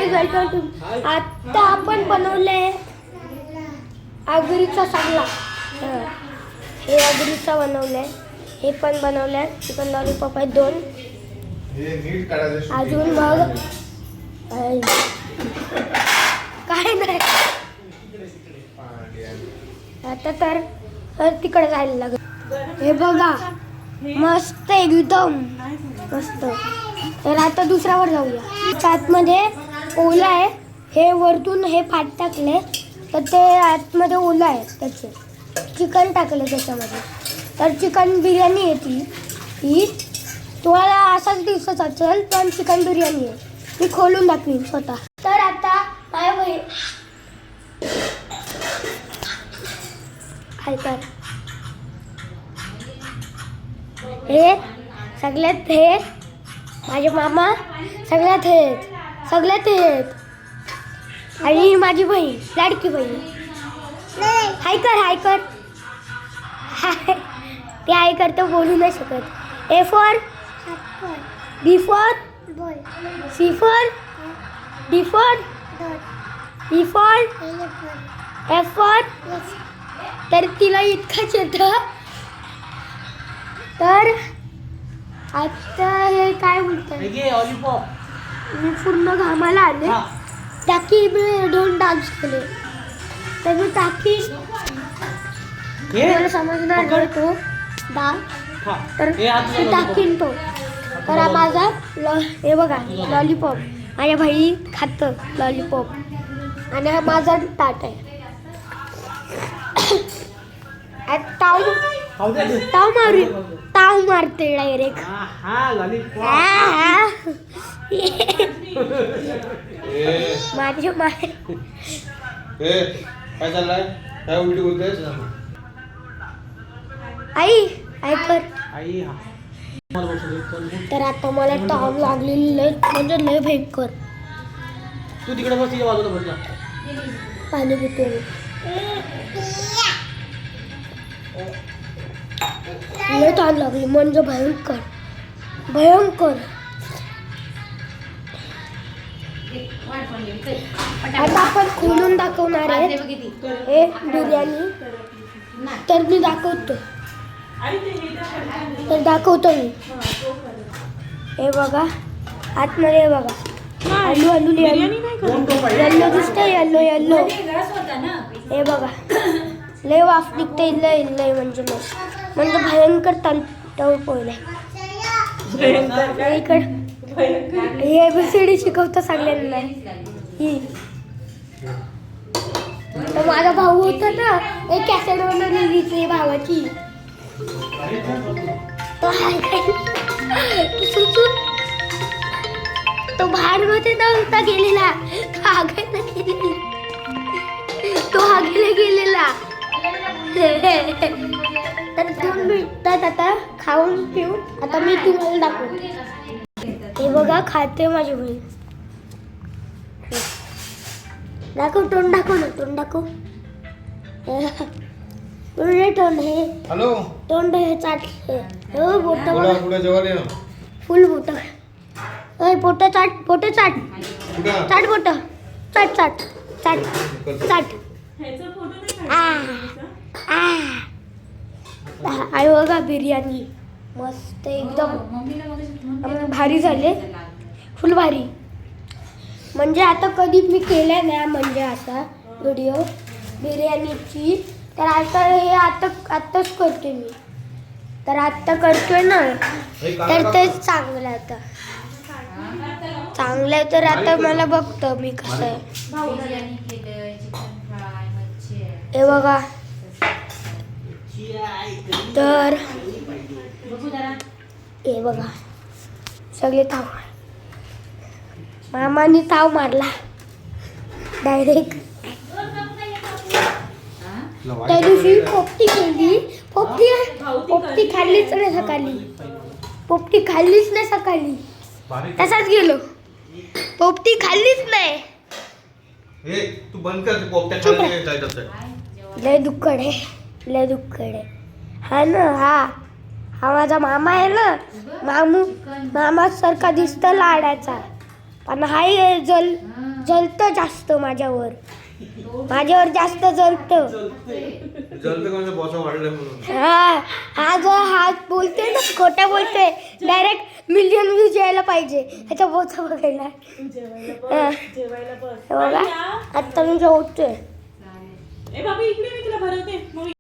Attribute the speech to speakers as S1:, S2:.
S1: Guys welcome to. आता आपण बनवलंय आगरीचा सगळा. हे आगरीचा बनवलंय, हे पण बनवलंय. चिकन लॉलीपॉप आहे 2. अजून मग काय नाही. आता तर तिकडे जायला लागेल. हे बघा मस्त एकदम मस्त. तर आता दुसऱ्यावर जाऊया. आतमध्ये ओला आहे, हे वरतून हे फाट टाकले तर ते आतमध्ये ओला आहे. त्याचे चिकन टाकले त्याच्यामध्ये. तर चिकन बिर्याणी आहे ती तुम्हाला असाच दिसत असेल पण चिकन बिर्याणी आहे. मी खोलून दाखवीन स्वतः. तर आता माझ्या बहीण ऐकत हे सगळ्यात हे माझे मामा सगळ्यात आहेत आणि माझी बहीण लाडकी बहीण. हाय कर ते हाय करतो बोलू नाही शकत. A for B for C for D for E for F for. तर तिला इतकंच येतं. तर आता हे काय बोलतात मी पूर्ण घामाला आले. टाकी मी 2 डान्स केले तर मी टाकी मला समजणार नाही तो डान्स. तर मी टाकीन तो. तर हा माझा हे बघा लॉलीपॉप. माझ्या भाई खातं लॉलीपॉप आणि हा माझा ताट आहे. ताव मारते डायरेक्ट. माझी माय
S2: काय चाललंय? काय उलटी बोलतेस?
S1: आई ऐकर. तर आता मला ताव लागलेली लय म्हणजे लय भयंकर.
S2: तू तिकडे बस, तिच्या बाजूला बस.
S1: पाणी पितो लय ताण लागली म्हणजे भयंकर. आता आपण खोलून दाखवणार आहे हे बिर्याणी. तर मी दाखवतो मी. हे बघा आतमध्ये हे बघा हलू येल्लो दिसतंय. येल्लो हे बघा लय वाफ निघते. लय म्हणजे भयंकर तंटव पोळले. हे ABCD शिकवतं सगळ्यांना. तर माझा भाऊ होता ना एक कॅसेट बनवलेली भावाची. तो बाहेरमध्ये नव्हता गेलेला, तो हागायला गेलेला. तर 2 मिनिटात आता खाऊन पिऊन आता मी तुम्हाला दाखवते. हे बघा खाते माझी बहीण. दाखव तोंड दाखव. तोंड हे
S2: हॅलो
S1: तोंड हे चाट बोट फुल बोट. पोट चाट बोट. आई बघा बिर्याणी मस्त एकदम भारी झाले. फुल भारी. म्हणजे आता कधी मी केल्या नाही म्हणजे असा व्हिडिओ बिर्याणीची. तर आता हे आत्ताच करते मी. तर आत्ता करतोय ना तर तेच चांगलं आहे. तर आता मला बघतं मी कसं आहे. हे बघा तर हे बघा सगळे ताव. मामाने ताव मारला डायरेक्ट. त्या दिवशी पोपटी केली. पोपटी खाल्लीच नाही सकाळी. तसाच गेलो. पोपटी खाल्लीच नाही.
S2: तू बंद कर. पोपट्या
S1: लय दुःखड आहे. हा ना हा माझा मामा आहे ना. मामा सारखा दिसतो लाडाचा पण हाय जलतं जास्त माझ्यावर जास्त जलतं.
S2: जलतं का बॉसा वाढलं म्हणून.
S1: हा जो हात बोलते ना खोटं बोलते डायरेक्ट मिलियन व्ह्यूज यायला पाहिजे ह्याचा बोचा बघायला.
S3: जेवायला बस.
S1: बघा आता मी जेवतोय.
S3: ए बाबा इकडे मी तुला भरवते.